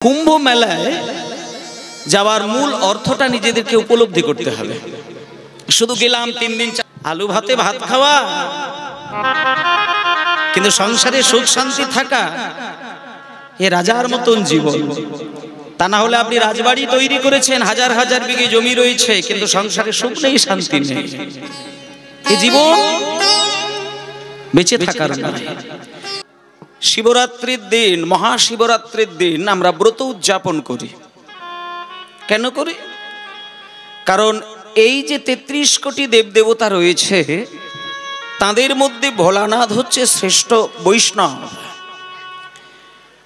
কুম্ভ মেলায় যাওয়ার মূল অর্থটা নিজেদেরকে উপলব্ধি করতে হবে। শুধু গেলাম 3 দিন আলু ভাতে ভাত খাওয়া, কিন্তু সংসারে সুখ শান্তি থাকা এ রাজার মতন জীবন। তা না হলে আপনি রাজবাড়ি তৈরি করেছেন, হাজার হাজার বিঘে জমি রয়েছে, কিন্তু সংসারে সুখ নেই, শান্তি নেই। এই জীবন বেঁচে থাকার নয়। শিবরাত্রির দিন, মহাশিবরাত্রির দিন আমরা ব্রত উদযাপন করি। কেন করি? কারণ এই যে 33 কোটি দেবদেবতা রয়েছে, তাদের মধ্যে ভোলানাথ হচ্ছে শ্রেষ্ঠ বৈষ্ণব।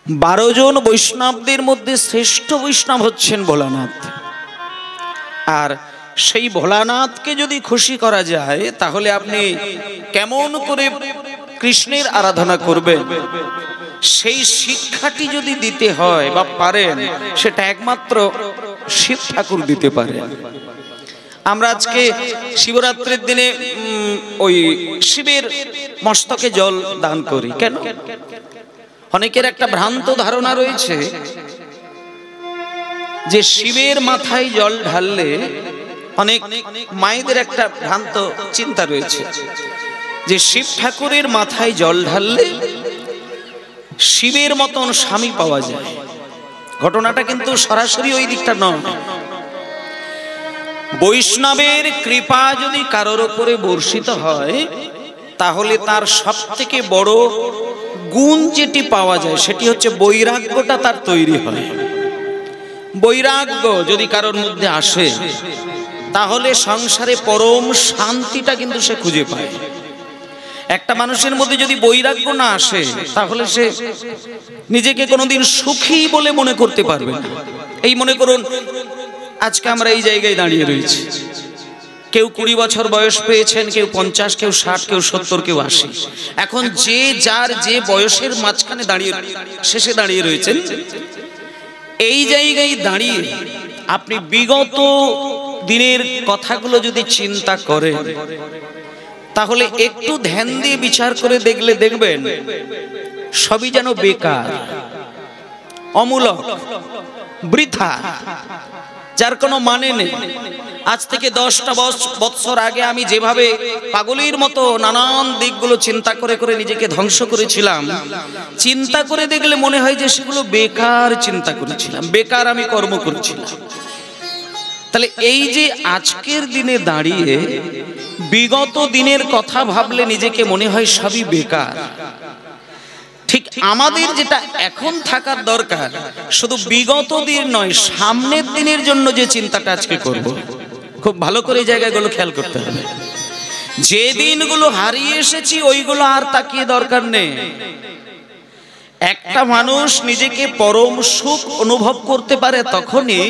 12 জন বৈষ্ণবদের মধ্যে শ্রেষ্ঠ বৈষ্ণব হচ্ছেন ভোলানাথ। আর সেই ভোলানাথকে যদি খুশি করা যায়, তাহলে আপনি কেমন করে কৃষ্ণের আরাধনা করবেন, সেই শিক্ষাটি যদি দিতে হয় বা পারেন, সেটা একমাত্র শিব ঠাকুর দিতে পারেন। আমরা আজকে শিবরাত্রির দিনে ওই শিবের মস্তকে জল দান করি। কেন? অনেকের একটা ভ্রান্ত ধারণা রয়েছে যে শিবের মাথায় জল ঢাললে, অনেক মায়েদের একটা ভ্রান্ত চিন্তা রয়েছে যে শিব ঠাকুরের মাথায় জল ঢাললে শিবের মতন স্বামী পাওয়া যায়। ঘটনাটা কিন্তু সরাসরি ওই দিকটা নয়। বৈষ্ণবের কৃপা যদি কারোর উপরে বর্ষিত হয়, তাহলে তার সব থেকে বড় গুণ যেটি পাওয়া যায়, সেটি হচ্ছে বৈরাগ্যটা তার তৈরি হয়। বৈরাগ্য যদি কারোর মধ্যে আসে, তাহলে সংসারে পরম শান্তিটা কিন্তু সে খুঁজে পায়। একটা মানুষের মধ্যে যদি বৈরাগ্য না আসে, তাহলে সে নিজেকে কোনোদিন সুখী বলে মনে করতে পারবে না। এই মনে করুন, আজকে আমরা এই জায়গায় দাঁড়িয়ে রয়েছি। কেউ 20 বছর বয়স পেয়েছেন, কেউ 50, কেউ 60, কেউ 70, কেউ 80। এখন যে যার যে বয়সের মাঝখানে দাঁড়িয়ে, শেষে দাঁড়িয়ে রয়েছেন, এই জায়গায় দাঁড়িয়ে আপনি বিগত দিনের কথাগুলো যদি চিন্তা করেন, তাহলে একটু ধ্যান দিয়ে বিচার করে দেখলে দেখবেন সবই যেন বেকার, অমূলক, বৃথা, যার কোনো মানে নেই। আজ থেকে 10টা বছর আগে আমি যেভাবে পাগলের মতো নানান দিকগুলো চিন্তা করে করে নিজেকে ধ্বংস করেছিলাম, চিন্তা করে দেখলে মনে হয় যে সেগুলো বেকার চিন্তা করেছিলাম, বেকার আমি কর্ম করেছিলাম। তাহলে এই যে আজকের দিনে দাঁড়িয়ে বিগত দিনের কথা ভাবলে নিজেকে মনে হয় সবই বেকার। ঠিক আমাদের যেটা এখন থাকার দরকার, শুধু বিগত দিন নয়, সামনের দিনের জন্য যে চিন্তাটা আজকে করব, খুব ভালো করে এই জায়গাগুলো খেয়াল করতে হবে। যে দিনগুলো হারিয়ে এসেছি, ওইগুলো আর তাকিয়ে দরকার নেই। একটা মানুষ নিজেকে পরম সুখ অনুভব করতে পারে তখনই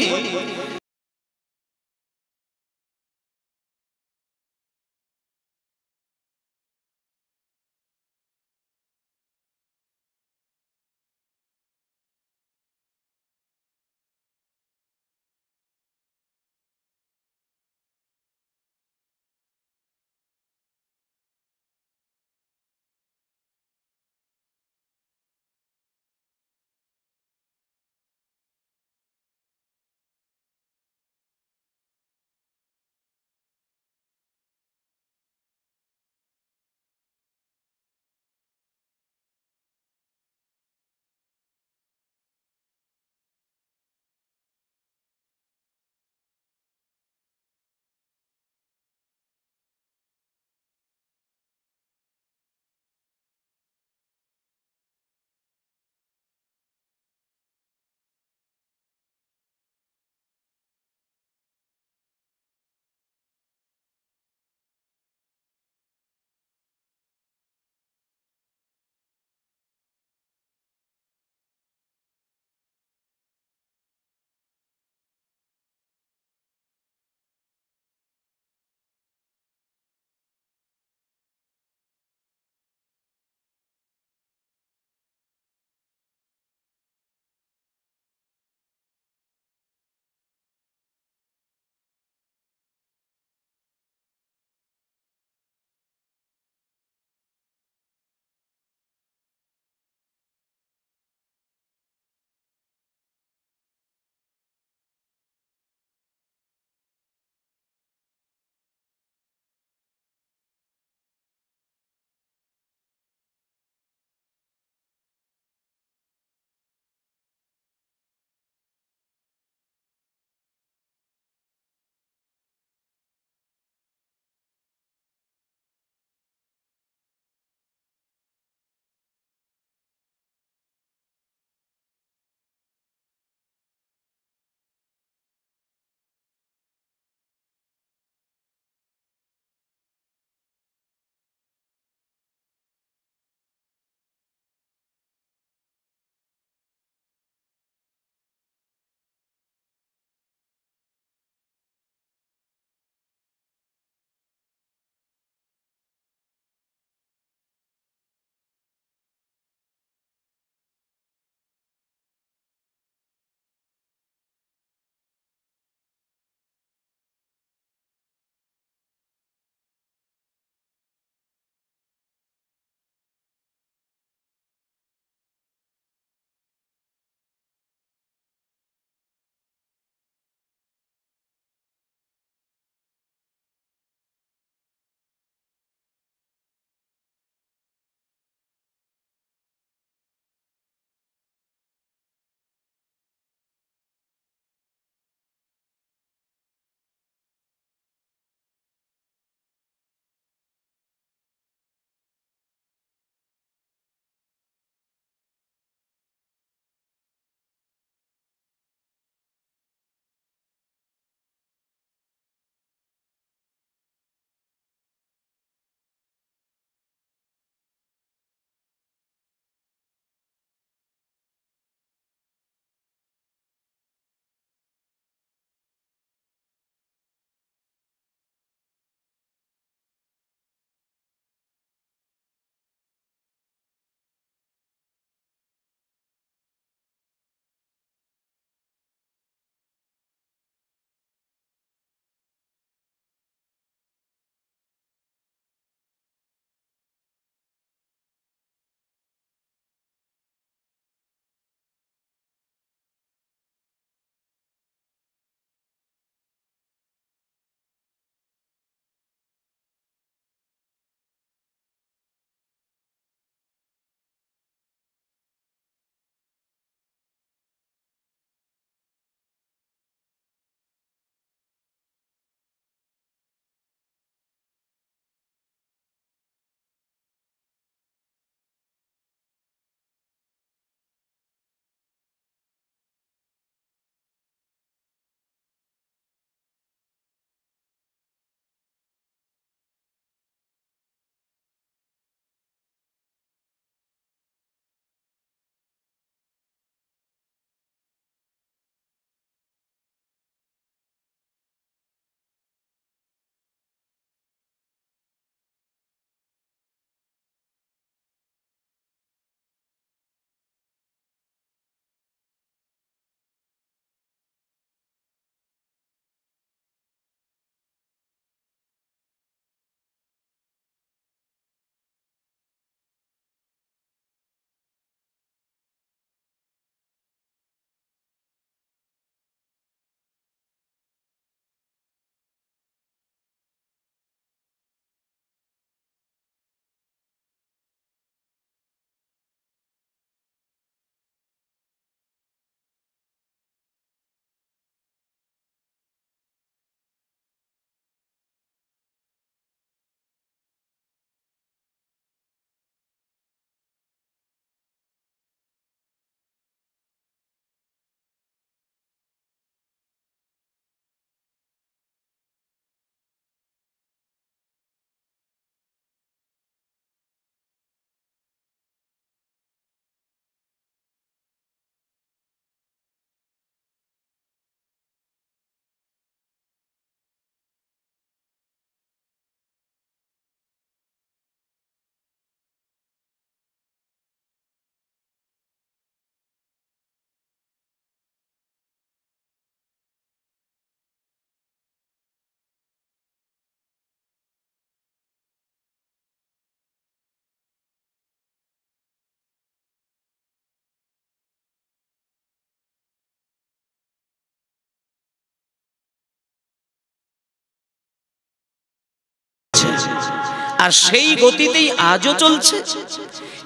আর সেই গতিতেই আজও চলছে।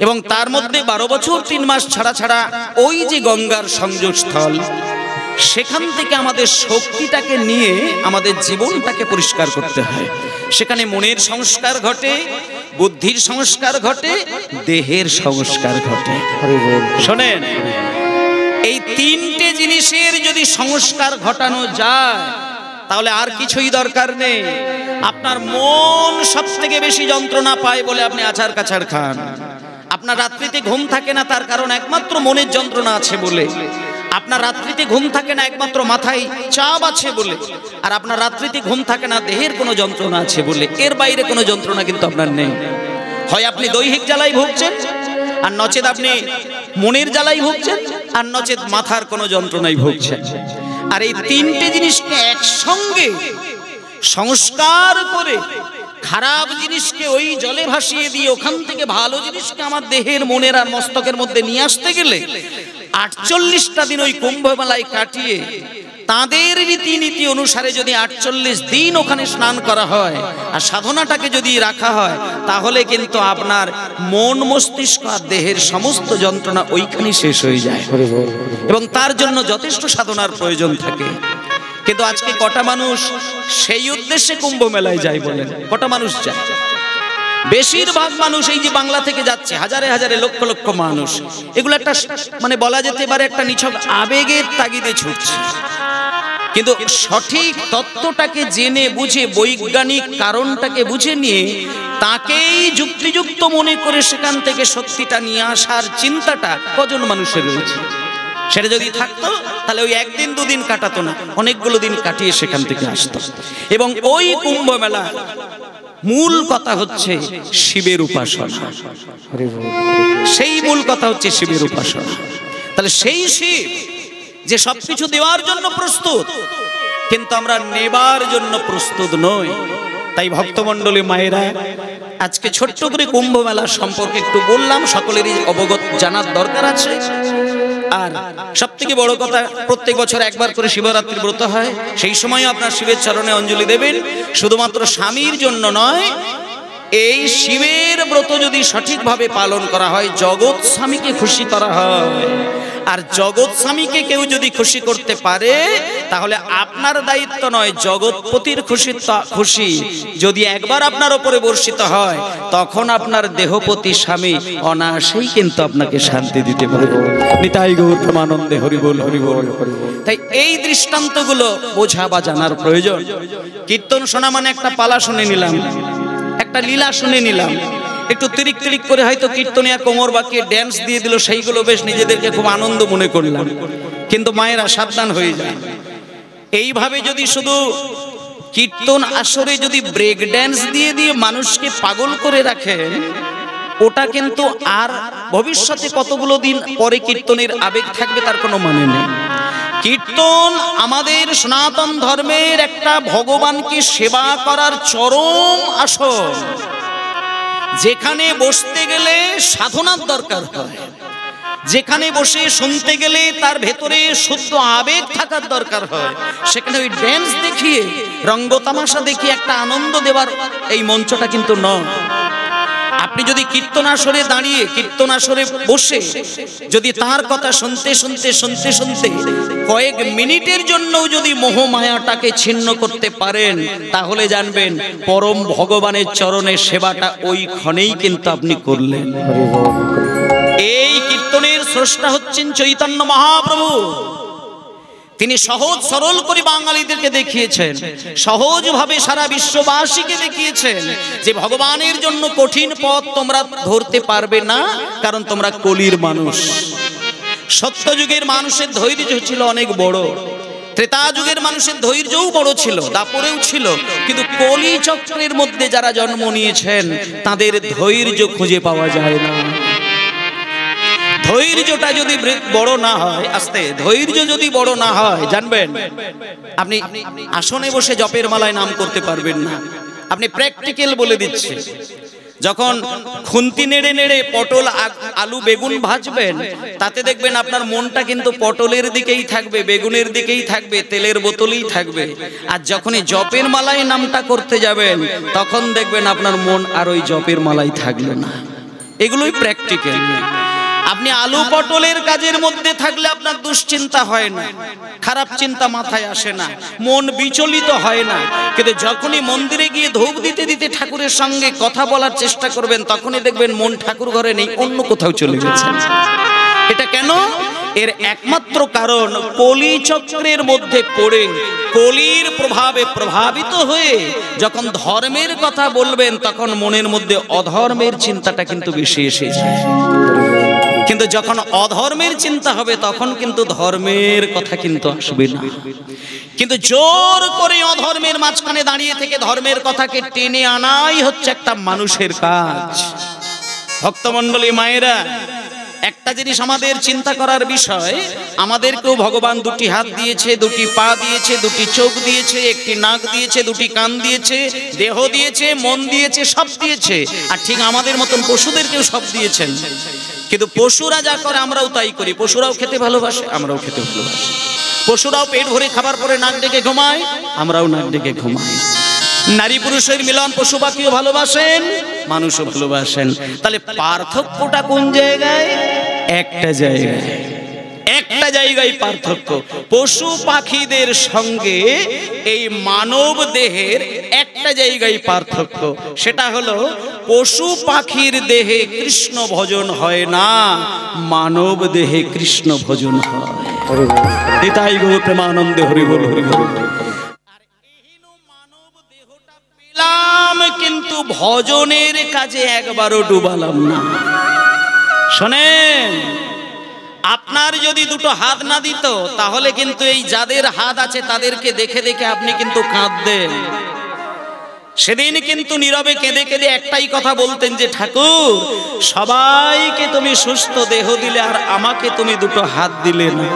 এবং তার মধ্যে 12 বছর 3 মাস ছাড়া ছাড়া ওই যে গঙ্গার সংযোগস্থল, সেখান থেকে আমাদের শক্তিটাকে নিয়ে আমাদের জীবনটাকে পরিষ্কার করতে হয়। সেখানে মনের সংস্কার ঘটে, বুদ্ধির সংস্কার ঘটে, দেহের সংস্কার ঘটে। শোনেন, এই 3টে জিনিসের যদি সংস্কার ঘটানো যায় তাহলে আর কিছুই দরকার নেই। আপনার মন সব থেকে বেশি যন্ত্রণা পায় বলে আপনি আচার কাছাড় খান। আপনার রাত্রিতে ঘুম থাকে না, তার কারণ একমাত্র মনের যন্ত্রণা আছে বলে। আপনার রাত্রিতে ঘুম থাকে না একমাত্র মাথায় চাপ আছে বলে। আর আপনার রাত্রিতে ঘুম থাকে না দেহের কোনো যন্ত্রণা আছে বলে। এর বাইরে কোনো যন্ত্রণা কিন্তু আপনার নেই। হয় আপনি দৈহিক জ্বালায় ভুগছেন, আর নচেত আপনি মনের জ্বালায় ভুগছেন, আর নচেত মাথার কোনো যন্ত্রণায় ভুগছেন। আর এই 3টে জিনিসকে একসঙ্গে সংস্কার করে খারাপ জিনিসকে ওই জলে ভাসিয়ে দিয়ে ওখান থেকে ভালো জিনিসকে আমার দেহের, মনের আর মস্তকের মধ্যে নিয়ে আসতে গেলে 48টা দিন ওই কুম্ভ মেলায় কাটিয়ে তাদের রীতিনীতি অনুসারে যদি 48 দিন ওখানে স্নান করা হয় আর সাধনাটাকে যদি রাখা হয়, তাহলে কিন্তু আপনার মন, মস্তিষ্ক আর দেহের সমস্ত যন্ত্রণা ওইখানেই শেষ হয়ে যায়। এবং তার জন্য যথেষ্ট সাধনার প্রয়োজন থাকে। কিন্তু আজকে কটা মানুষ সেই উদ্দেশ্যে কুম্ভ মেলায় যায় বলেন? কটা মানুষ যায়? বেশিরভাগ মানুষ এই যে বাংলা থেকে যাচ্ছে, হাজারে হাজারে লক্ষ লক্ষ মানুষ, এগুলো একটা মানে বলা যেতে পারে একটা নিছক আবেগের তাগিদে ছুটছে। কিন্তু সঠিক তত্ত্বটাকে জেনে বুঝে, বৈজ্ঞানিক কারণটাকে বুঝে নিয়ে তাকেই যুক্তিযুক্ত মনে করে সেখান থেকে শক্তিটা নিয়ে আসার চিন্তাটা কজন মানুষের রয়েছে? সেটা যদি থাকতো তাহলে ওই 1 দিন 2 দিন কাটাতো না, অনেকগুলো দিন কাটিয়ে সেখান থেকে আসতো। এবং ওই কুম্ভ মেলা মূল কথা হচ্ছে শিবের উপাসনা। সেই মূল কথা হচ্ছে শিবের উপাসনা। তাহলে সেই শিব যে সবকিছু দেওয়ার জন্য প্রস্তুত, কিন্তু আমরা নেবার জন্য প্রস্তুত নই। তাই ভক্তমণ্ডলী মায়েরা, আজকে ছোট্ট করে কুম্ভ মেলা সম্পর্কে একটু বললাম, সকলেরই অবগত জানার দরকার আছে। আর সব থেকে বড় কথা, প্রত্যেক বছর একবার করে শিবরাত্রি ব্রত হয়। সেই সময় আপনার শিবের চরণে অঞ্জলি দেবেন। শুধুমাত্র স্বামীর জন্য নয়, এই শিবের ব্রত যদি সঠিকভাবে পালন করা হয়, জগৎ স্বামীকে খুশি করা হয়। আর জগৎ স্বামীকে কেউ যদি খুশি করতে পারে, তাহলে আপনার দায়িত্ব নয়, জগৎপতির খুশি যদি একবার আপনার উপরে বর্ষিত হয়, তখন আপনার দেহপতি স্বামী অনায়াসেই কিন্তু আপনাকে শান্তি দিতে পারে। নিতাই গৌর প্রেমানন্দে হরি বল, হরি বল। তাই এই দৃষ্টান্তগুলো বোঝা বা জানার প্রয়োজন। কীর্তন শোনা মানে একটা পালা শুনে নিলাম, একটা লীলা শুনে নিলাম, একটু তিরিক তিরিক করে হয়তো কীর্তনিয়া কোমর বাঁকিয়ে ড্যান্স দিয়ে দিল, সেইগুলো বেশ নিজেদেরকে খুব আনন্দ মনে করলাম। কিন্তু মায়েরা সাবধান হয়ে যায়। এইভাবে যদি শুধু কীর্তন আসরে যদি ব্রেক ড্যান্স দিয়ে দিয়ে মানুষকে পাগল করে রাখেন, ওটা কিন্তু আর ভবিষ্যতে কতগুলো দিন পরে কীর্তনের আবেগ থাকবে তার কোনো মানে নেই। কীর্তন আমাদের সনাতন ধর্মের একটা ভগবানকে সেবা করার চরম আসন, যেখানে বসতে গেলে সাধনার দরকার হয়, যেখানে বসে শুনতে গেলে তার ভেতরে শুদ্ধ আবেগ থাকার দরকার হয়। সেখানে ওই ড্যান্স দেখিয়ে, রঙ্গতামাশা দেখিয়ে একটা আনন্দ দেওয়ার এই মঞ্চটা কিন্তু নয়। আপনি যদি কীর্তন আসরে দাঁড়িয়ে, কীর্তন আসরে বসে যদি তার কথা শুনতে শুনতে শুনতে শুনতে কয়েক মিনিটের জন্যও যদি মোহমায়াটাকে ছিন্ন করতে পারেন, তাহলে জানবেন পরম ভগবানের চরণে সেবাটা ওই ক্ষণেই কিন্তু আপনি করলেন। এই কীর্তনের স্রষ্টা হচ্ছেন চৈতন্য মহাপ্রভু। তিনি সহজ সরল করে বাঙালিদেরকে দেখিয়েছেন, সহজভাবে সারা বিশ্ববাসীকে দেখিয়েছেন যে ভগবানের জন্য কঠিন পথ তোমরা ধরতে পারবে না, কারণ তোমরা কলির মানুষ। সত্যযুগের মানুষের ধৈর্য ছিল অনেক বড়, ত্রেতা যুগের মানুষের ধৈর্যও বড় ছিল, দাপরেও ছিল, কিন্তু কলি চক্রের মধ্যে যারা জন্ম নিয়েছেন তাদের ধৈর্য খুঁজে পাওয়া যায় না। ধৈর্যটা যদি বড় না হয়, আস্তে ধৈর্য যদি বড় না হয়, জানবেন আপনি আসনে বসে জপের মালায় নাম করতে পারবেন না। আপনি প্র্যাকটিক্যাল বলে দিচ্ছে, যখন খুন্তি নেড়ে নেড়ে পটল আলু বেগুন ভাজবেন, তাতে দেখবেন আপনার মনটা কিন্তু পটলের দিকেই থাকবে, বেগুনের দিকেই থাকবে, তেলের বোতলেই থাকবে। আর যখনই জপের মালাই নামটা করতে যাবেন, তখন দেখবেন আপনার মন আর ওই জপের মালাই থাকলো না। এগুলোই প্র্যাকটিক্যাল। আপনি আলু পটলের কাজের মধ্যে থাকলে আপনার দুশ্চিন্তা হয় না, খারাপ চিন্তা মাথায় আসে না, মন বিচলিত হয় না। কিন্তু যখনই মন্দিরে গিয়ে ধূপ দিতে দিতে ঠাকুরের সঙ্গে কথা বলার চেষ্টা করবেন, তখনই দেখবেন মন ঠাকুর ঘরে নেই, অন্য কোথাও চলে গেছে। এটা কেন? এর একমাত্র কারণ কলি চক্রের মধ্যে পড়ে, কলির প্রভাবে প্রভাবিত হয়ে যখন ধর্মের কথা বলবেন, তখন মনের মধ্যে অধর্মের চিন্তাটা কিন্তু বেশি এসেছে। কিন্তু যখন অধর্মের চিন্তা হবে, তখন কিন্তু ধর্মের কথা কিন্তু আসবে না। কিন্তু জোর করে অধর্মের মাঝখানে দাঁড়িয়ে থেকে ধর্মের কথাকে টেনে আনাই হচ্ছে একটা মানুষের কাজ। ভক্তমণ্ডলী মায়েরা, একটা জিনিস আমাদের চিন্তা করার বিষয়, আমাদেরকেও ভগবান দুটি হাত দিয়েছে, দুটি পা দিয়েছে, দুটি চোখ দিয়েছে, একটি নাক দিয়েছে, দুটি কান দিয়েছে, দেহ দিয়েছে, মন দিয়েছে, সব দিয়েছে। আর ঠিক আমাদের মতন পশুদেরকেও সব দিয়েছেন। কিন্তু পশুরা যা করে আমরাও তাই করি। পশুরাও খেতে ভালোবাসে, আমরাও খেতে ভালোবাসি। পশুরাও পেট ভরে খাবার পরে নাক ডেকে ঘুমায়, আমরাও নাক ডেকে ঘুমাই। নারী পুরুষের মিলন পশু পাখিও ভালোবাসেন, মানুষও ভালোবাসেন। তাহলে পার্থক্যটা কোন জায়গায়? একটা জায়গায়, একটা জায়গায় পার্থক্য। পশু পাখিদের সঙ্গে এই মানব দেহের একটা জায়গায় পার্থক্য। সেটা হলো পশু পাখির দেহে কৃষ্ণ ভজন হয় না, মানব দেহে কৃষ্ণ ভজন হয়। এটাই গো প্রেমানন্দে হরি বল, হরি বল। কিন্তু ভজনের কাজে একবারও ডুবালাম না। শোনেন, আপনার যদি দুটো হাত না দিত, তাহলে কিন্তু এই যাদের হাত আছে তাদেরকে দেখে দেখে আপনি কিন্তু কাঁদতেন। সেদিন কিন্তু নীরবে কেঁদে কেঁদে একটাই কথা বলতেন যে, ঠাকুর, সবাইকে তুমি সুস্থ দেহ দিলে, আর আমাকে তুমি দুটো হাত দিলে না।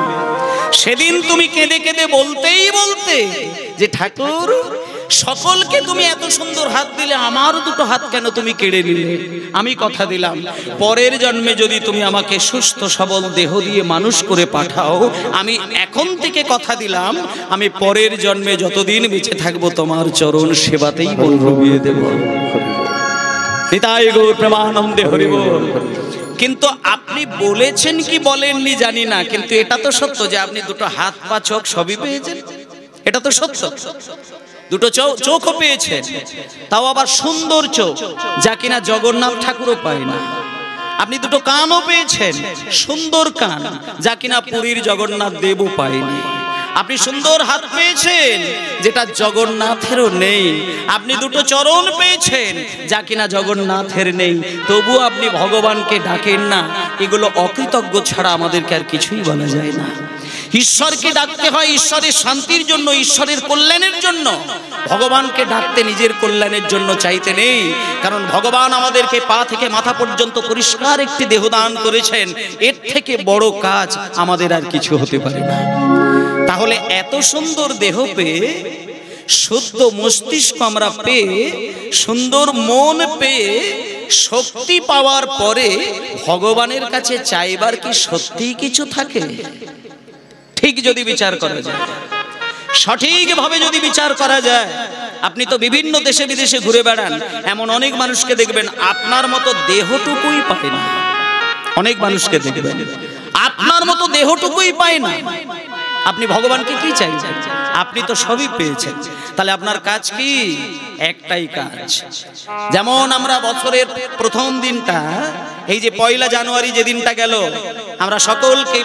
সেদিন তুমি কেঁদে কেঁদে বলতেই বলতে যে, ঠাকুর, সকলকে তুমি এত সুন্দর হাত দিলে, আমার দুটো হাত কেন তুমি কেড়ে নিলে? আমি কথা দিলাম, পরের জন্মে যদি তুমি আমাকে সুস্থ সবল দেহ দিয়ে মানুষ করে পাঠাও, আমি এখন থেকে কথা দিলাম, আমি পরের জন্মে যতদিন বেঁচে থাকবো তোমার চরণ সেবাতেই মন ডুবিয়ে দেব। নিতাই গৌর প্রেমানন্দে হরি বল। কিন্তু আপনি বলেছেন কি বলেননি জানি না, কিন্তু এটা তো সত্য যে আপনি দুটো হাত পা চোখ সবই পেয়েছেন। এটা তো সত্য। দুটো চোখও পেয়েছে, তাও আবার সুন্দর চোখ, যা কিনা জগন্নাথ ঠাকুরও পায় না। আপনি দুটো কানও পেয়েছেন, সুন্দর কান, যা কিনা পুরীর জগন্নাথ দেবও পায়নি। আপনি সুন্দর হাত পেয়েছেন, যেটা জগন্নাথেরও নেই। আপনি দুটো চরণ পেয়েছেন, যা কিনা জগন্নাথের নেই, তবুও আপনি ভগবানকে ডাকেন না। এগুলো অকৃতজ্ঞ ছাড়া আমাদেরকে আর কিছুই বলা যায় না। ঈশ্বরকে ডাকতে হয় ঈশ্বরের শান্তির জন্য, ঈশ্বরের কল্যাণের জন্য। ভগবানকে ডাকতে নিজের কল্যাণের জন্য চাইতে নেই। কারণ ভগবান আমাদেরকে পা থেকে মাথা পর্যন্ত পরিষ্কার একটি দেহ দান করেছেন। এর থেকে বড় কাজ আমাদের আর কিছু হতে পারে না। তাহলে এত সুন্দর দেহ পেয়ে, শুদ্ধ মস্তিষ্ক আমরা পেয়ে, সুন্দর মন পেয়ে, শক্তি পাওয়ার পরে ভগবানের কাছে চাইবার কি সত্যি কিছু থাকে? ঠিক যদি বিচার করা যায়, সঠিকভাবে যদি বিচার করা যায়, আপনি তো বিভিন্ন দেশে বিদেশে ঘুরে বেড়ান, এমন অনেক মানুষকে দেখবেন আপনার মতো দেহটুকুই পায় না। অনেক মানুষকে দেখবেন আপনার মতো দেহটুকুই পায় না। আপনি ভগবানকে কি চাইছেন? আপনি তো সবই পেয়েছেন। তাহলে আপনার কাজ কি? একটাই কাজ। যেমন আমরা বছরের প্রথম দিনটা, এই যে 1 জানুয়ারি যে দিনটা গেল, আমরা সকলকে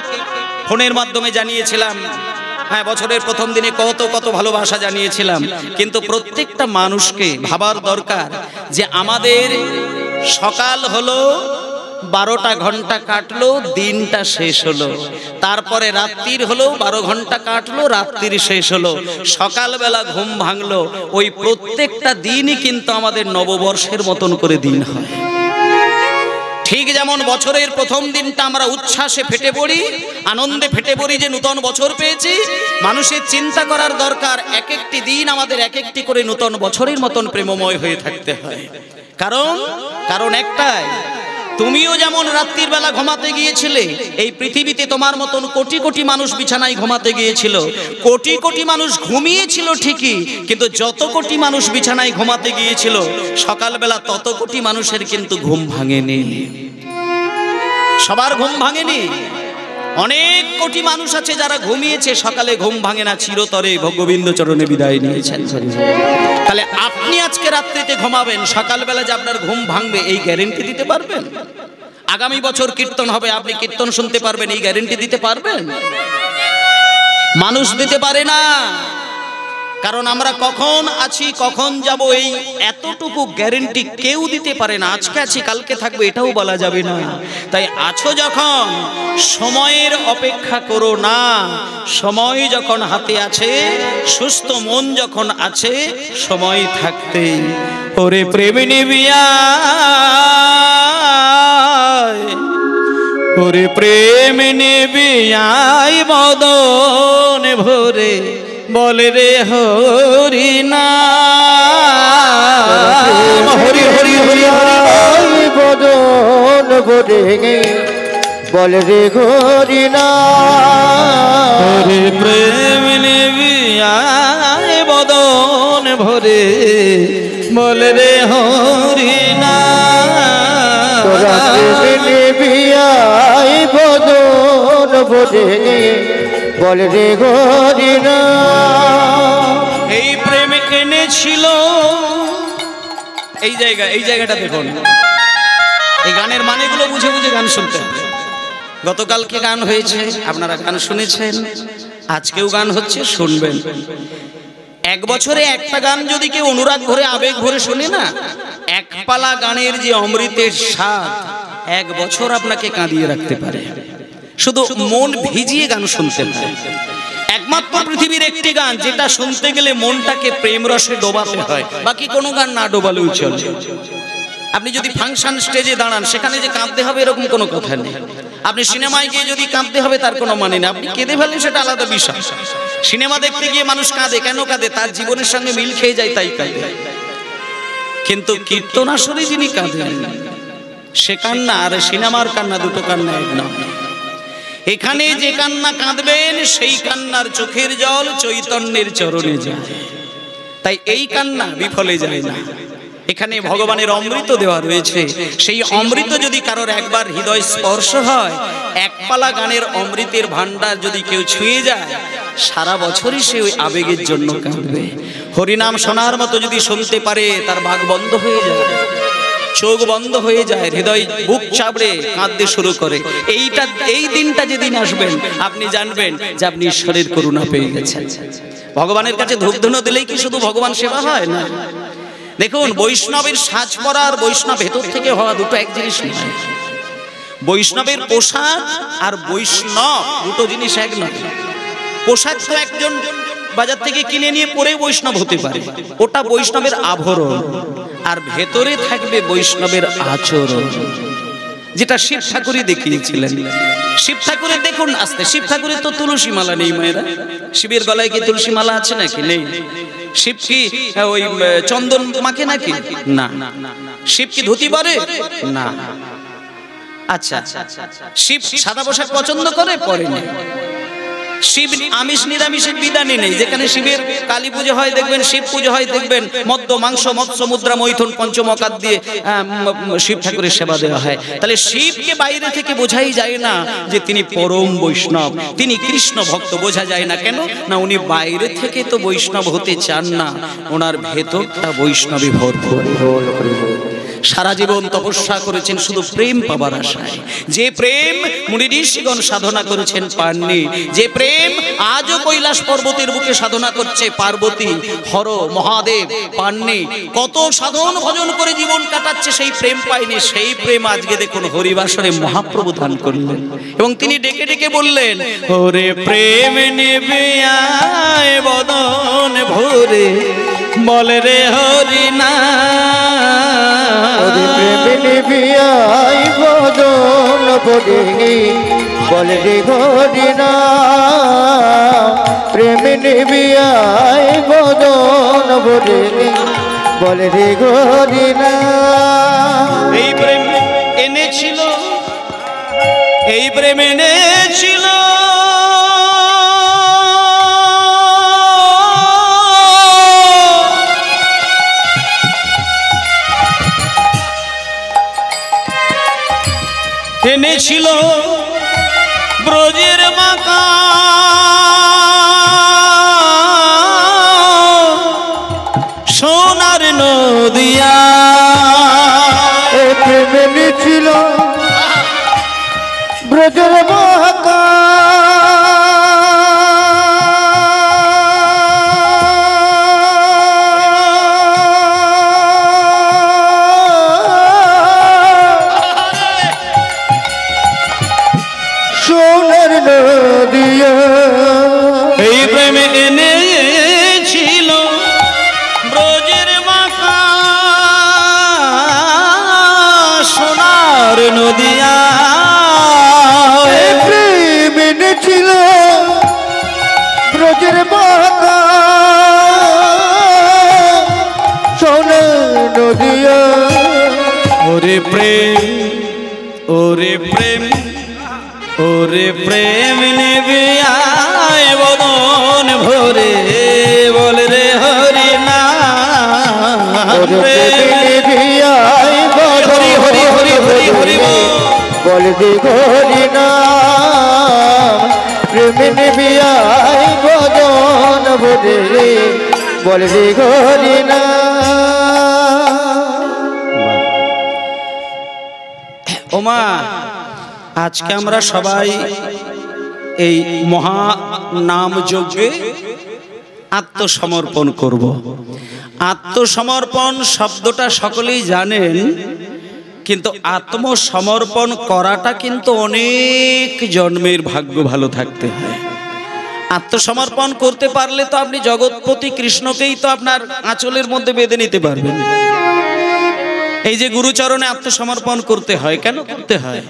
ফোনের মাধ্যমে জানিয়েছিলাম। হ্যাঁ, বছরের প্রথম দিনে কত কত ভালোবাসা জানিয়েছিলাম। কিন্তু প্রত্যেকটা মানুষকে ভাবার দরকার যে আমাদের সকাল হলো, 12টা ঘন্টা কাটলো, দিনটা শেষ হলো। তারপরে রাত্রির হলো, 12 ঘন্টা কাটলো, রাত্রির শেষ হলো। সকালবেলা ঘুম ভাঙলো। ওই প্রত্যেকটা দিনই কিন্তু আমাদের নববর্ষের মতন করে দিন হয়। ঠিক যেমন বছরের প্রথম দিনটা আমরা উচ্ছ্বাসে ফেটে পড়ি, আনন্দে ফেটে পড়ি যে নূতন বছর পেয়েছি, মানুষের চিন্তা করার দরকার এক একটি দিন আমাদের এক একটি করে নূতন বছরের মতন প্রেমময় হয়ে থাকতে হয়। কারণ একটাই, তুমিও যেমন রাত্রির বেলা ঘুমাতে গিয়েছিলে, এই পৃথিবীতে তোমার মতন কোটি কোটি মানুষ বিছানায় ঘুমাতে গিয়েছিল। কোটি কোটি মানুষ ঘুমিয়েছিল ঠিকই, কিন্তু যত কোটি মানুষ বিছানায় ঘুমাতে গিয়েছিল সকালবেলা তত কোটি মানুষের কিন্তু ঘুম ভাঙেনি। সবার ঘুম ভাঙেনি। অনেক কোটি মানুষ আছে যারা ঘুমিয়েছে, সকালে ঘুম ভাঙে না, চিরতরে ভগবিন্দ চরণে বিদায় নিয়েছেন। তাহলে আপনি আজকে রাত্রিতে ঘুমাবেন, সকালবেলা যে আপনার ঘুম ভাঙবে এই গ্যারেন্টি দিতে পারবেন? আগামী বছর কীর্তন হবে, আপনি কীর্তন শুনতে পারবেন এই গ্যারেন্টি দিতে পারবেন? মানুষ দিতে পারে না। কারণ আমরা কখন আছি কখন যাব এই এতটুকু গ্যারেন্টি কেউ দিতে পারে না। আজকে আছি কালকে থাকবো এটাও বলা যাবে না। তাই আছো যখন, সময়ের অপেক্ষা করো না। সময় যখন হাতে আছে, সুস্থ মন যখন আছে, সময় থাকতে ওরে প্রেম নিবিয়া, ওরে প্রেম নিবিয়াই বদন ভরে বলে রে হরি নাম, হরি হরি হরি হরি বদন ভরে বলে রে হরি নাম, হরি প্রেম নিবিয়াই বদন ভরে বলে রে হরি নাম, প্রেম নিবিয়াই বদন ভরে বলে রে হরি নাম। এই প্রেম এনেছিল এই জায়গাটা দেখুন। এই গানের মানেগুলো বুঝে বুঝে গান শুনতে হবে। গতকালকে গান হয়েছে, আপনারা গান শুনেছেন, আজকেও গান হচ্ছে, শুনবেন। এক বছরে একটা গান যদি কেউ অনুরাগ ভরে আবেগ ভরে শোনে না, এক পালা গানের যে অমৃতের স্বাদ এক বছর আপনাকে কাঁদিয়ে রাখতে পারে। শুধু মন ভিজিয়ে গান শুনতে হয়। একমাত্র পৃথিবীর একটি গান যেটা শুনতে গেলে মনটাকে প্রেম রসে ডোবাতে হয়, বাকি কোনো গান না ডোবালেও চলে। আপনি যদি ফাংশন স্টেজে দাঁড়ান, সেখানে যে কাঁদতে হবে এরকম কোনো কথা নেই। আপনি সিনেমায় গিয়ে যদি কাঁদতে হবে তার কোনো মানে নেই, আপনি কেঁদে ফেলেন সেটা আলাদা বিষয়। সিনেমা দেখতে গিয়ে মানুষ কাঁদে, কেন কাঁদে? তার জীবনের সঙ্গে মিল খেয়ে যায় তাই কাঁদে। কিন্তু কীর্তন আসরে যিনি কাঁদেন, সে কান্না আর সিনেমার কান্না দুটো কান্না এক নয়। এখানে যে কান্না কাঁদবেন সেই কান্নার চোখের জল চৈতন্যের চরণে যায়, তাই এই কান্না বিফলে যায় না। এখানে ভগবানের অমৃত দেওয়া রয়েছে, সেই অমৃত যদি কারোর একবার হৃদয় স্পর্শ হয়, এক পালা গানের অমৃতের ভান্ডার যদি কেউ ছুঁয়ে যায়, সারা বছরই সে ওই আবেগের জন্য কাঁদবে। হরিনাম শোনার মতো যদি শুনতে পারে, তার বাগ বন্ধ হয়ে যায়, চোখ বন্ধ হয়ে যায়, হৃদয় বুক চাপড়ে কাঁদতে শুরু করে। এই দিনটা যেদিন আসবেন, আপনি জানবেন যে আপনি ঈশ্বরের করুণা পেয়ে গেছেন। ভগবানের কাছে ধূপ ধুনো দিলেই কি শুধু ভগবান সেবা হয় না? দেখুন, বৈষ্ণবের সাজ পরা আর বৈষ্ণব ভেতর থেকে হওয়া দুটো এক জিনিস নয়। বৈষ্ণবের পোশাক আর বৈষ্ণব দুটো জিনিস এক নয়। পোশাক তো একজন বাজার থেকে কিনে নিয়ে পরে বৈষ্ণব হতে পারে, ওটা বৈষ্ণবের আভরণ। আর ভেতরে থাকবে বৈষ্ণবের আচরণ, যেটা শিব ঠাকুরই দেখিয়েছিলেন। শিব ঠাকুরের দেখুন আস্তে, শিব ঠাকুরের তো তুলসী মালা নেই মায়েরা। শিবের গলায় কি তুলসী মালা আছে নাকি? নেই। শিব কি ওই চন্দন মাখে নাকি? না। শিব কি ধুতি পরে? না। আচ্ছা, শিব সাদা পোশাক পছন্দ করে? পরে না। শিব আমিষ নিরামিষের বিধানে নেই। যেখানে শিবের কালী পুজো হয় দেখবেন, শিব পুজো হয় দেখবেন, মদ্য মাংস মৎস্য মুদ্রা মৈথুন পঞ্চমকাত দিয়ে শিব ঠাকুরের সেবা দেওয়া হয়। তাহলে শিবকে বাইরে থেকে বোঝাই যায় না যে তিনি পরম বৈষ্ণব, তিনি কৃষ্ণ ভক্ত, বোঝা যায় না। কেন না? উনি বাইরে থেকে তো বৈষ্ণব হতে চান না, ওনার ভেতরটা বৈষ্ণবী ভরপুর। সারা জীবন তপস্যা করেছেন শুধু প্রেম পাবার আশায়। যে প্রেম মুনি ঋষিগণ সাধনা করেছেন পাননি, যে প্রেম আজও কৈলাস পর্বতের বুকে সাধনা করছে পার্বতী, হর মহাদেব পাননি। কত সাধন ভজন করে জীবন কাটাচ্ছে, সেই প্রেম পায়নি। সেই প্রেম আজকে দেখুন হরিবাসরে মহাপ্রভু দান করলেন, এবং তিনি ডেকে ডেকে বললেন, ওরে প্রেম নেবে আয় বদন ভরে বলে রে হরি নাম, ওরে প্রেম নিবিয়াই বদন ভরে বলে রে হরি নাম প্রেম নিবিয়াই বদন ভরে বলে রে হরি নাম এই প্রেম এনেছিল, এই প্রেম এনেছিল এনেছিল ব্রজের মাকা সোনার নদিয়া প্রেম এনেছিল ব্রজের মাকা সোনার নদিয়া এই প্রেমে এনেছিল ব্রজের মাকা সোনার নদিয়া প্রেম এনেছিল ব্রজের মাকা সোনার নদিয়া ওরে প্রেম, ওরে প্রেম, ওরে প্রেম নেবে আয় বদন ভরে বল রে হরি নাম প্রেম হরি হরি হরি হরি হরি বল দে হরি নাম প্রেম নিবিয়াই বদন ভরে বল দে হরি নাম ওমা আজকে আমরা সবাই এই মহা নাম যজ্ঞে আত্মসমর্পণ করব। আত্মসমর্পণ শব্দটা সকলেই জানেন, কিন্তু আত্মসমর্পণ করাটা কিন্তু অনেক জন্মের ভাগ্য ভালো থাকতে হয়। আত্মসমর্পণ করতে পারলে তো আপনি জগৎপতি কৃষ্ণকেই তো আপনার আঁচলের মধ্যে বেঁধে নিতে পারবেন। এই যে গুরুচরণে আত্মসমর্পণ করতে হয়, কেন করতে হয়?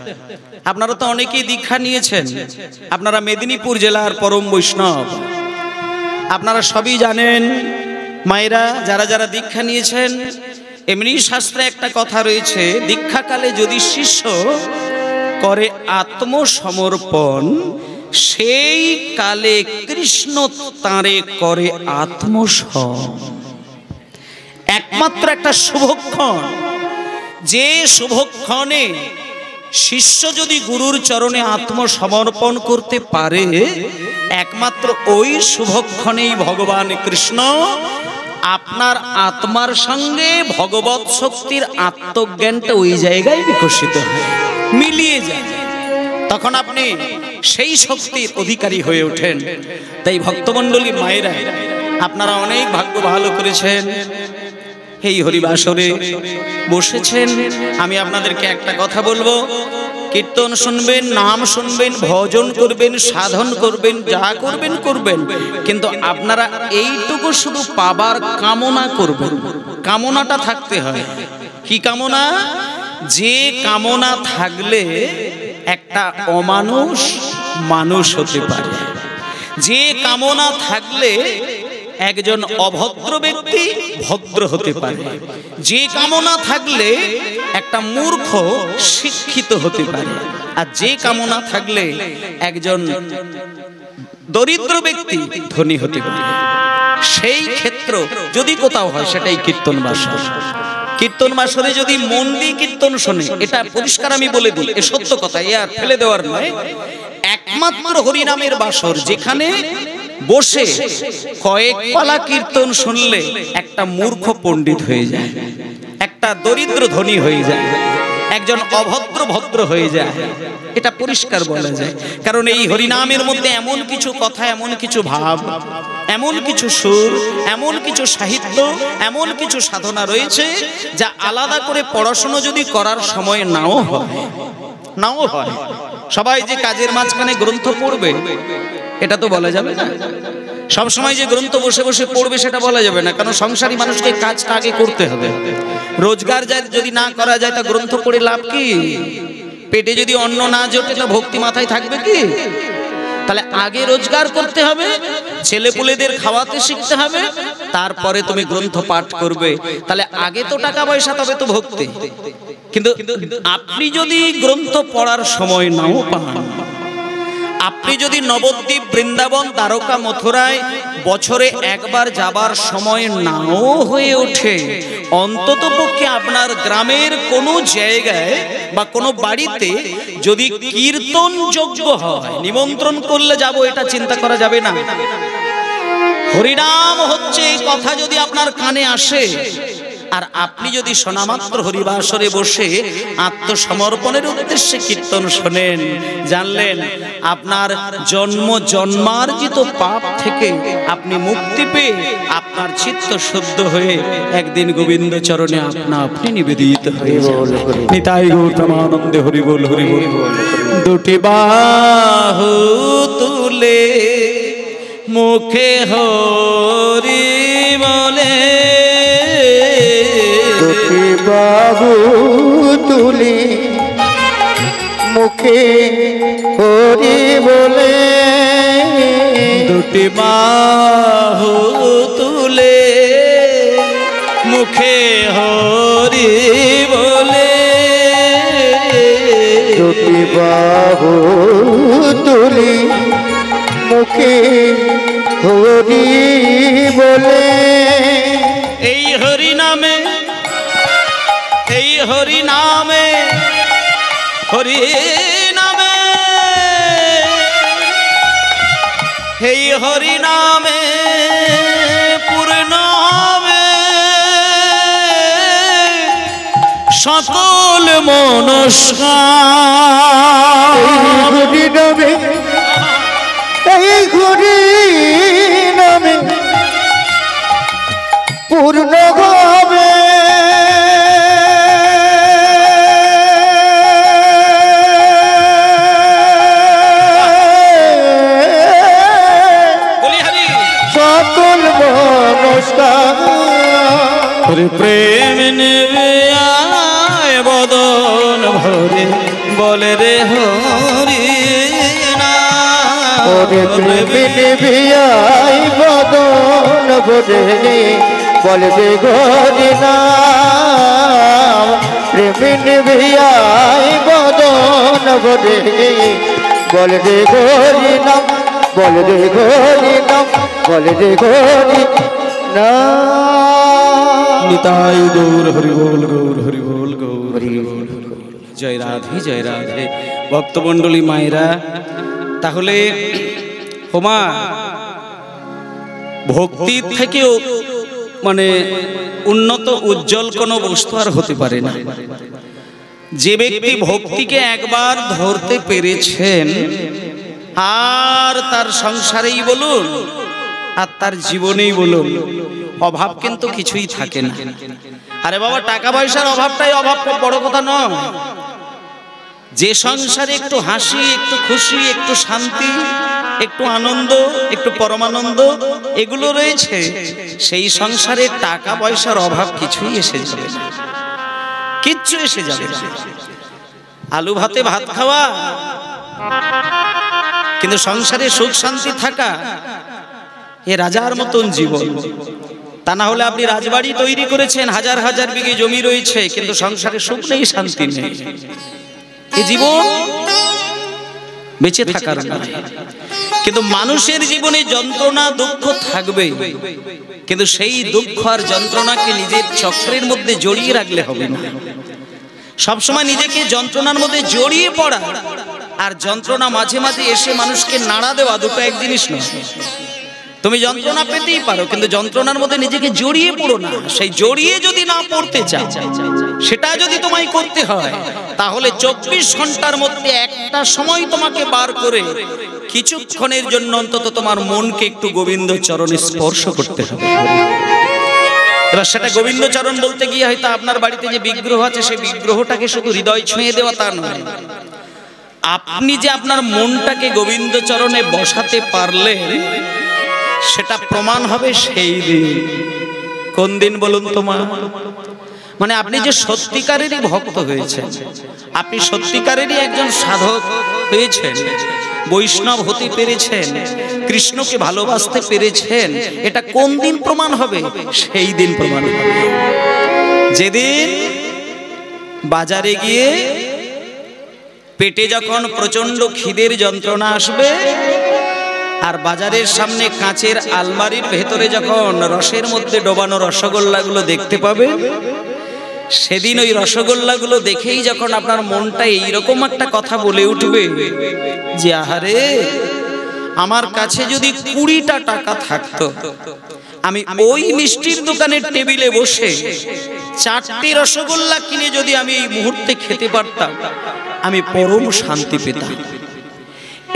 আপনারা তো অনেকেই দীক্ষা নিয়েছেন, আপনারা মেদিনীপুর জেলার পরম বৈষ্ণব, আপনারা সবই জানেন। মায়েরা যারা যারা দীক্ষা নিয়েছেন, এমনি শাস্ত্রে একটা কথা রয়েছে, দীক্ষাকালে যদি শিষ্য করে আত্মসমর্পণ, সেই কালে কৃষ্ণ তাঁরে করে আত্মসম। একমাত্র একটা শুভক্ষণ, যে শুভক্ষণে শিষ্য যদি গুরুর চরণে আত্মসমর্পণ করতে পারে, একমাত্র ওই শুভক্ষণেই ভগবান কৃষ্ণ আপনার আত্মার সঙ্গে ভগবৎ শক্তির আত্মজ্ঞানটা ওই জায়গায় বিকশিত হয়, মিলিয়ে যায়। তখন আপনি সেই শক্তির অধিকারী হয়ে ওঠেন। তাই ভক্তমণ্ডলী মায়েরা, আপনারা অনেক ভাগ্য ভালো করেছেন, এই হরিবাসরে বসেছেন। আমি আপনাদেরকে একটা কথা বলবো, কীর্তন শুনবেন, নাম শুনবেন, ভজন করবেন, সাধন করবেন, যা করবেন করবেন, কিন্তু আপনারা এইটুকু শুধু পাবার কামনা করবেন। কামনাটা থাকতে হয়। কি কামনা? যে কামনা থাকলে একটা অমানুষ মানুষ হতে পারে, যে কামনা থাকলে একজন অভদ্র ব্যক্তি ভদ্র হতে পারে, যে কামনা থাকলে একটা মূর্খ শিক্ষিত হতে পারে, আর যে কামনা থাকলে একজন দরিদ্র ব্যক্তি ধনী হতে পারে। সেই ক্ষেত্র যদি কোথাও হয়, সেটাই কীর্তন বাসর। কীর্তন বাসরে যদি মন দিয়ে কীর্তন শোনে, এটা পরিষ্কার আমি বলে দিই, এ সত্য কথা, এ আর ফেলে দেওয়ার নয়। একমাত্র হরিনামের বাসর, যেখানে বসে কয়েক পালা কীর্তন শুনলে একটা মূর্খ পণ্ডিত হয়ে যায়, একটা দরিদ্র ধনী হয়ে যায়, একজন অভদ্র ভদ্র হয়ে যায়, এটা পরিষ্কার বলা যায়। কারণ এই হরিনামের মধ্যে এমন কিছু কথা, এমন কিছু ভাব, এমন কিছু সুর, এমন কিছু সাহিত্য, এমন কিছু সাধনা রয়েছে, যা আলাদা করে পড়াশোনা যদি করার সময় নাও হয়। সবাই যে কাজের মাঝখানে গ্রন্থ পড়বে, এটা তো বলা যাবে না। সব সময় যে গ্রন্থ বসে বসে পড়বে সেটা বলা যাবে না, কারণ সংসারী মানুষকে কাজটা আগে করতে হবে। রোজগার যদি না করা যায় তা গ্রন্থ পড়ে লাভ কি? পেটে যদি অন্ন না জোটে তা ভক্তি মাথায় থাকবে কি? তাহলে আগে রোজগার করতে হবে, ছেলেপুলেদের খাওয়াতে শিখতে হবে, তারপরে তুমি গ্রন্থ পাঠ করবে। তাহলে আগে তো টাকা পয়সা, তবে তো ভক্তি। কিন্তু আপনি যদি গ্রন্থ পড়ার সময় নাও পান, আপনি যদি নবদ্বীপ, বৃন্দাবন, দ্বারকা, মথুরায় বছরে একবার যাবার সময় নাও হয়ে ওঠে, অন্তত পক্ষে আপনার গ্রামের কোনো জায়গায় বা কোনো বাড়িতে যদি কীর্তন যোগ্য হয়, নিমন্ত্রণ করলে যাব, এটা চিন্তা করা যাবে না। হরিনাম হচ্ছে এই কথা যদি আপনার কানে আসে, আর আপনি যদি শোনামাত্র হরিবাসরে বসে আত্মসমর্পণের উদ্দেশ্যে কীর্তন শোনেন, জানলেন আপনার জন্ম জন্মার্জিত পাপ থেকে আপনি মুক্তি পেয়ে আপনার চিত্ত শুদ্ধ হয়ে একদিন গোবিন্দ চরণে আপনি নিবেদিত হয়ে যাবেন। নিতাই গৌর প্রেমানন্দে হরি বল, হরি বল। দুটি বাহু তুলে মুখে হরি বলে, দুটি বাহু তুলি মুখে হরি বলে, দুটি বাহু তুলে মুখে হরি বলে, দুটি বাহু তুলি মুখে হরি বলে। এই হরি নামে, এই হরি নামে, হরি নামে, এই হরি নামে পূর্ণ হবে সকল মনস্কার। হরি নামে, এই হরি নামে পূর্ণ হবে সকল মনস্কার। প্রেম নেবে আয় বদন ভরে বলে রে হরি নাম, প্রেম নেবে আয় বদন ভরে বলবে হরি নাম। প্রেম নেবে আয় বদন ভরে বলবে হরি নাম, বলবে হরি নাম, বলবে হরি নাম। নিতাই গৌর হরি বল, গৌর হরি বল, গৌর হরি বল। জয় রাধে, জয় রাধে। ভক্তমণ্ডলী মায়েরা, তাহলে হোমা ভক্তির থেকেও মানে উন্নত উজ্জ্বল কোনো বস্তু আর হতে পারে না। যে ব্যক্তি ভক্তিকে একবার ধরতে পেরেছেন, আর তার সংসারেই বলুন আর তার জীবনেই বলুন, অভাব কিন্তু কিছুই থাকে না। আরে বাবা, টাকা পয়সার অভাবটাই অভাব, বড় কথা নয়। যে সংসারে একটু হাসি, একটু খুশি, একটু শান্তি, একটু আনন্দ, একটু পরমানন্দ এগুলো রয়েছে, সেই সংসারে টাকা পয়সার অভাব কিছুই এসে যাবে না, কিচ্ছু এসে যাবে না। আলু ভাতে ভাত খাওয়া, কিন্তু সংসারে সুখ শান্তি থাকা, এ রাজার মতন জীবন। তা না হলে আপনি রাজবাড়ি তৈরি করেছেন, হাজার হাজার বিঘে জমি রয়েছে, কিন্তু সংসারে সুখ নেই, শান্তি নেই। এই জীবন বেঁচে থাকার নয়। কিন্তু মানুষের জীবনে যন্ত্রণা দুঃখ থাকবে, কিন্তু সেই দুঃখ আর যন্ত্রণাকে নিজের চক্রের মধ্যে জড়িয়ে রাখলে হবে না। সবসময় নিজেকে যন্ত্রণার মধ্যে জড়িয়ে পড়া আর যন্ত্রণা মাঝে মাঝে এসে মানুষকে নাড়া দেওয়া দুটো এক জিনিস নয়। তুমি যন্ত্রণা পেতেই পারো, কিন্তু যন্ত্রণার মধ্যে নিজেকে জড়িয়ে পড়ো না। সেই জড়িয়ে যদি না পড়তে চাও, সেটা যদি তোমায় করতে হয়, তাহলে 24 ঘন্টার মধ্যে একটা সময় তোমাকে বার করে কিছুক্ষণের জন্য অন্তত তোমার মনকে একটু গোবিন্দ চরণে স্পর্শ করতে হবে। এবার সেটা গোবিন্দ চরণ বলতে গিয়ে হয়তো আপনার বাড়িতে যে বিগ্রহ আছে, সেই বিগ্রহটাকে শুধু হৃদয় ছুঁয়ে দেওয়া তা নয়। আপনি যে আপনার মনটাকে গোবিন্দ চরণে বসাতে পারলেন, সেটা প্রমাণ হবে সেই দিন। কোন দিন বলুন তো মা? মানে আপনি যে সত্যিকারেরই ভক্ত হয়েছেন, আপনি সত্যিকারেরই একজন সাধক হয়েছেন, বৈষ্ণব হতে পেরেছেন, কৃষ্ণকে ভালোবাসতে পেরেছেন, এটা কোন দিন প্রমাণ হবে? সেই দিন প্রমাণ হবে যেদিন বাজারে গিয়ে পেটে যখন প্রচন্ড খিদের যন্ত্রণা আসবে, আর বাজারের সামনে কাঁচের আলমারির ভেতরে যখন রসের মধ্যে ডোবানো রসগোল্লাগুলো দেখতে পাবেন, সেদিন ওই রসগোল্লাগুলো দেখেই যখন আপনার মনটা এইরকম একটা কথা বলে উঠবে যে আহারে, আমার কাছে যদি 20টা টাকা থাকতো, আমি ওই মিষ্টির দোকানের টেবিলে বসে 4টি রসগোল্লা কিনে যদি আমি এই মুহূর্তে খেতে পারতাম, আমি পরম শান্তি পেতাম।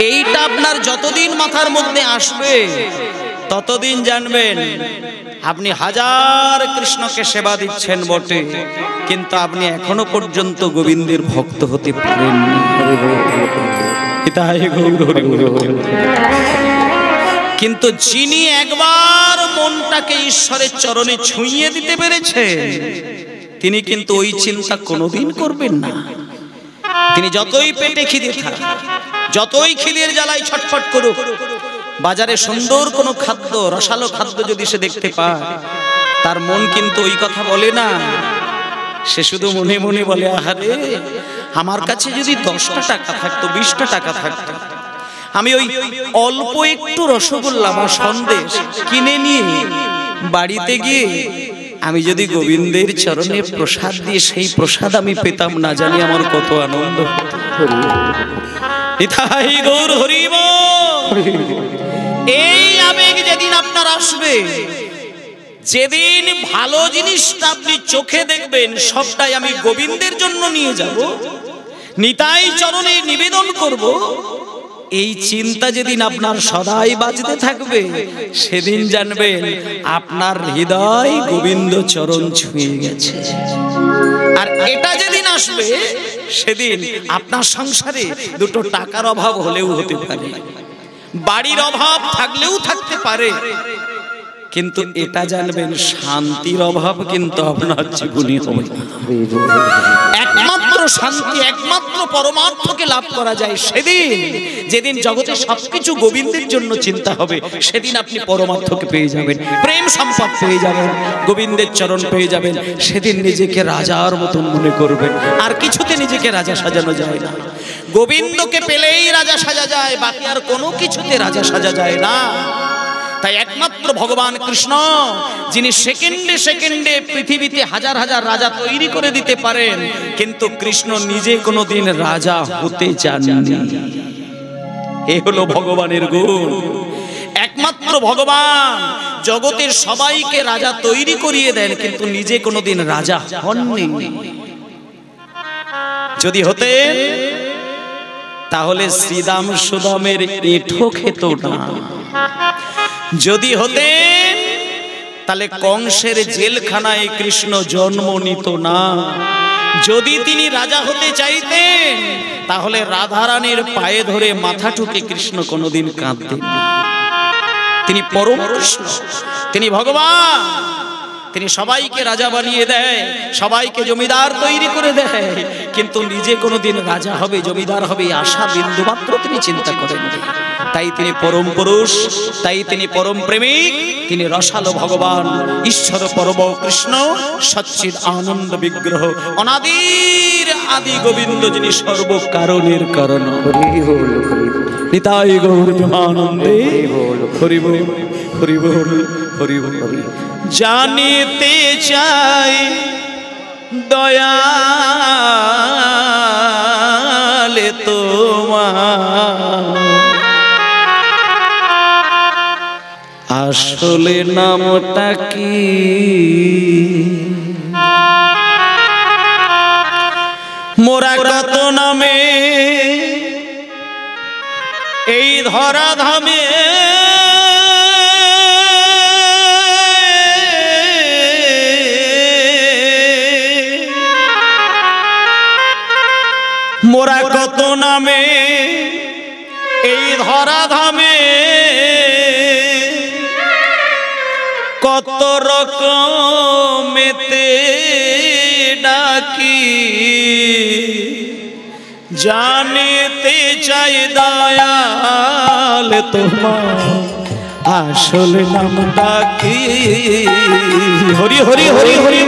এইটা আপনার যতদিন মাথার মধ্যে আসবে, ততদিন জানবেন আপনি হাজার কৃষ্ণকে সেবা দিচ্ছেন বটে, কিন্তু আপনি এখনো পর্যন্ত গোবিন্দের ভক্ত হতে পারেননি। কিন্তু যিনি একবার মনটাকে ঈশ্বরের চরণে ছুঁয়ে দিতে পেরেছেন, তিনি কিন্তু ওই চিন্তা কোনোদিন করবেন না। তিনি যতই পেটে খিদে থাক, যতই খিদের জ্বালায় ছটফট করুক, বাজারে সুন্দর কোনো খাদ্য, রসালো খাদ্য যদি সে দেখতে পায়, তার মন কিন্তু ওই কথা বলে না। সে শুধু মনে মনে বলে আহারে, আমার কাছে যদি 10টা টাকা থাকতো, 20টা টাকা থাকতো, আমি ওই অল্প একটু রসগোল্লা বা সন্দেশ কিনে নিয়ে বাড়িতে গিয়ে আমি যদি গোবিন্দের চরণে প্রসাদ দিয়ে সেই প্রসাদ আমি পেতাম, না জানি আমার কত আনন্দ। এই আবেগ যেদিন আপনার আসবে, যেদিন ভালো জিনিসটা আপনি চোখে দেখবেন, সবটাই আমি গোবিন্দের জন্য নিয়ে যাব, নিতাই চরণে নিবেদন করব, এই চিন্তা যেদিন আপনার সদাই বাজতে থাকবে, সেদিন জানবেন আপনার হৃদয় গোবিন্দ চরণ ছুঁয়ে গেছে। আর এটা যেদিন আসবে, সেদিন আপনার সংসারে 2টো টাকার অভাব হলেও হতে পারে, বাড়ির অভাব থাকলেও থাকতে পারে, কিন্তু এটা জানবেন শান্তির অভাব কিন্তু আপনার জীবনে হবে না। একমাত্র শান্তি, একমাত্র পরমার্থকে লাভ করা যায় সেদিন, যেদিন জগতে সবকিছু গোবিন্দের জন্য চিন্তা হবে, সেদিন আপনি পরমার্থকে পেয়ে যাবেন, প্রেম সম্পদ পেয়ে যাবেন, গোবিন্দের চরণ পেয়ে যাবেন। সেদিন নিজেকে রাজার মতন মনে করবেন। আর কিছুতে নিজেকে রাজা সাজানো যায় না। গোবিন্দকে পেলেই রাজা সাজা যায়, বাকি আর কোনো কিছুতে রাজা সাজা যায় না। তাই একমাত্র ভগবান কৃষ্ণ, যিনি সেকেন্ডে সেকেন্ডে পৃথিবীতে হাজার হাজার রাজা তৈরি করে দিতে পারেন, কিন্তু কৃষ্ণ নিজে কোনোদিন রাজা হতে চাননি। এ হলো ভগবানের গুণ। একমাত্র ভগবান জগতের সবাইকে রাজা তৈরি করিয়ে দেন, কিন্তু নিজে কোনোদিন রাজা হননি। যদি হতেন, তাহলে শ্রীদাম সুদামের এঁঠো খেত না। যদি হতেন, তাহলে কংসের জেলখানায় কৃষ্ণ জন্ম নিত না। যদি তিনি রাজা হতে চাইতেন, তাহলে রাধারানীর পায়ে ধরে মাথা ঠুকে কৃষ্ণ কোনোদিন কাঁদতেন না। তিনি পরম কৃষ্ণ, তিনি ভগবান। তিনি সবাইকে রাজা বানিয়ে দেয়, সবাইকে জমিদার তৈরি করে দেয়, কিন্তু নিজে কোনোদিন রাজা হবে, জমিদার হবে এই আশা বিন্দু মাত্র তিনি চিন্তা করেন। তাই তিনি পরম পুরুষ, তাই তিনি পরম প্রেমিক, তিনি রসালো ভগবান, ঈশ্বর পরম কৃষ্ণ, সচ্চিদ আনন্দ বিগ্রহ, অনাদির আদি গোবিন্দ, যিনি সর্বকারণের কারণ। নিতাই গৌর প্রেমানন্দে হরি বল, হরি বল, হরি বল। জানিতে চাই দয়ালে তোমার, আসলে নামটা কি? মোরা কত নামে এই ধরা ধামে মোরা কত নামে এই ধরা ধামে কত রকমেতে ডাকি জানিতে চাই দয়াল তোমার আসল নামটা কি। হরি হরি হরি হরি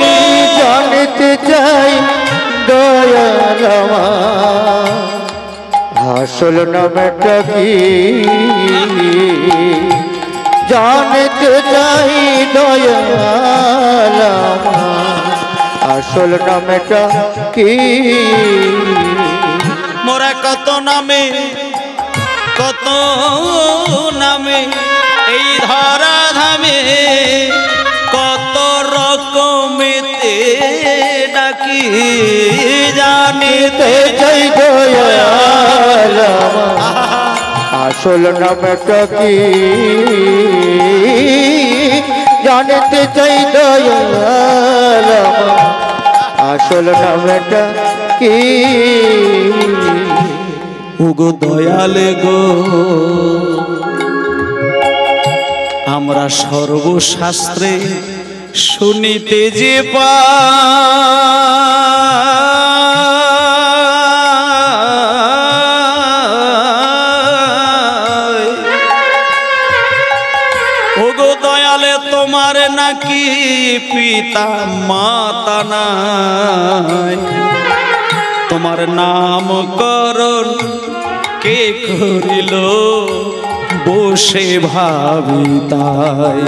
জানিতে চাই দয়াল আমার আসল নামটা কি। জানিতে চাই দয়াল আমার আসল নামটা কি। মোরা কত নামে এই ধরা ধামে কত রকমেতে ডাকি জানিতে চাই দয়াল আসল নামটা কি। জানিতে চাই দয়াল আসল নামটা কি। ওগো দয়াল গো আমরা সর্বশাস্ত্রে শুনিতে যে পাই ওগো দয়ালে তোমার নাকি পিতা মাতা নাই তোমার নামকরণ কে করিল বসে ভাবি তাই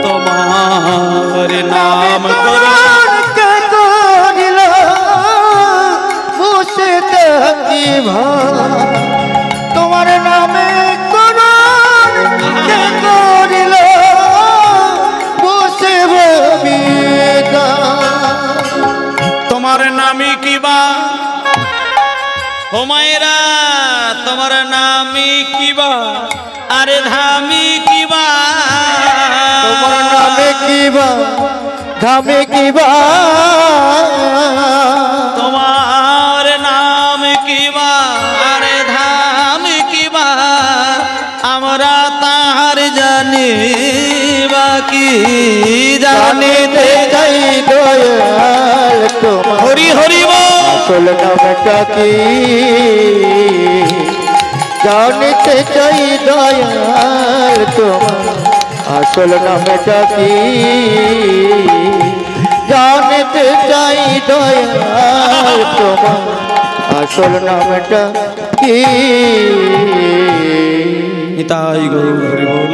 তোমার নামকরণ কে করিল বসে থাকি ভাই। তোমার নামে করণ কে করিল বসে ভাবি তোমার নামে কিবা হোমায়রা তোমার নামে কিবা আরে ধামি কিবা তোমার নামে কিবা ধামে কিবা তোমার নাম কিবা আরে ধামি কিবা আমরা তাহার জানি বাকি জানিতে চাই দয়াল তোমার হরি হরি আসল নামটা কি। জানিতে চাই দয়াল তোমার আসল নামটা কি। জানিতে চাই দয়াল তোমার আসল নামটা কি। নিতাই গৌর হরি বল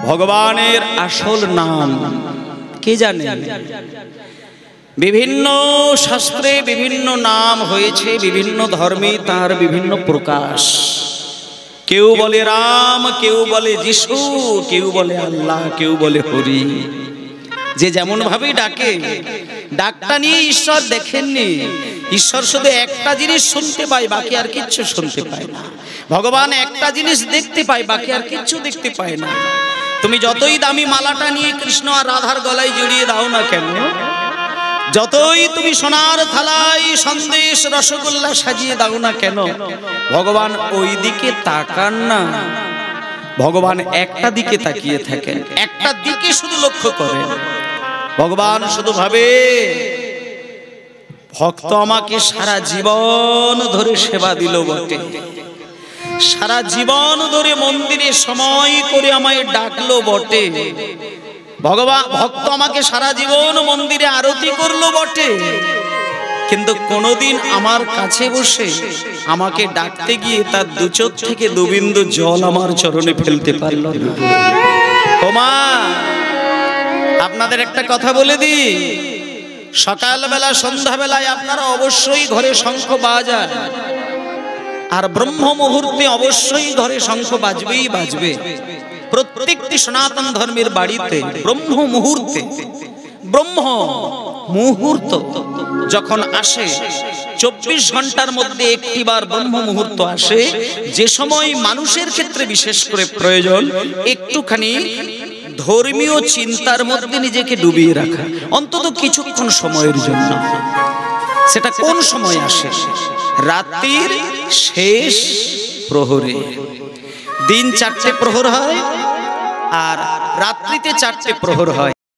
ভগবানের আসল নাম কে জানে? বিভিন্ন শাস্ত্রে বিভিন্ন নাম হয়েছে, বিভিন্ন ধর্মে তার বিভিন্ন প্রকাশ। কেউ বলে রাম, কেউ বলে যিশু, কেউ বলে আল্লাহ, কেউ বলে হরি। যে যেমন ভাবে ডাকে, ডাকটা নিয়ে ঈশ্বর দেখেননি। ঈশ্বর শুধু একটা জিনিস শুনতে পায়, বাকি আর কিচ্ছু শুনতে পায় না। ভগবান একটা জিনিস দেখতে পায়, বাকি আর কিচ্ছু দেখতে পায় না। তুমি যতই দামি মালাটা নিয়ে কৃষ্ণ আর রাধার গলায় জড়িয়ে দাও না কেন, যতই তুমি সোনার থালায় সন্দেশ রসগোল্লা সাজিয়ে দাও না কেন, ভগবান ওই দিকে তাকান না। ভগবান একটা দিকে তাকিয়ে থাকেন, একটা দিকে শুধু লক্ষ্য করেন। ভগবান শুধু ভাবে, ভক্ত আমাকে সারা জীবন ধরে সেবা দিল বটে, সারা জীবন ধরে মন্দিরে সময় করে আমায় ডাকলো বটে, ভগবান ভক্ত আমাকে সারা জীবন মন্দিরে আরতি করলো বটে, কিন্তু কোনোদিন আমার কাছে বসে আমাকে ডাকতে গিয়ে তার দু চোখ থেকে দু বিন্দু জল আমার চরণে ফেলতে পারল না। ওমা, আপনাদের একটা কথা বলে দিই, সকালবেলা সন্ধ্যাবেলায় আপনারা অবশ্যই ঘরে শঙ্খ বাজান, আর ব্রহ্ম মুহূর্তে অবশ্যই ঘরে শঙ্খ বাজবেই বাজবে। প্রত্যেকটি সনাতন ধর্মের বাড়িতে ব্রহ্ম মুহূর্তে, ব্রহ্ম মুহূর্ত যখন আসে, 24 ঘন্টার মধ্যে একটিবার ব্রহ্ম মুহূর্ত আসে, যে সময় মানুষের ক্ষেত্রে বিশেষ করে প্রয়োজন একটুখানি ধর্মীয় চিন্তার মধ্যে নিজেকে ডুবিয়ে রাখা, অন্তত কিছুক্ষণ সময়ের জন্য। সেটা কোন সময় আসে? রাত্রির শেষ প্রহরে। দিন 4টে প্রহর হয়, আর রাত্রিতে 4টে প্রহর হয়।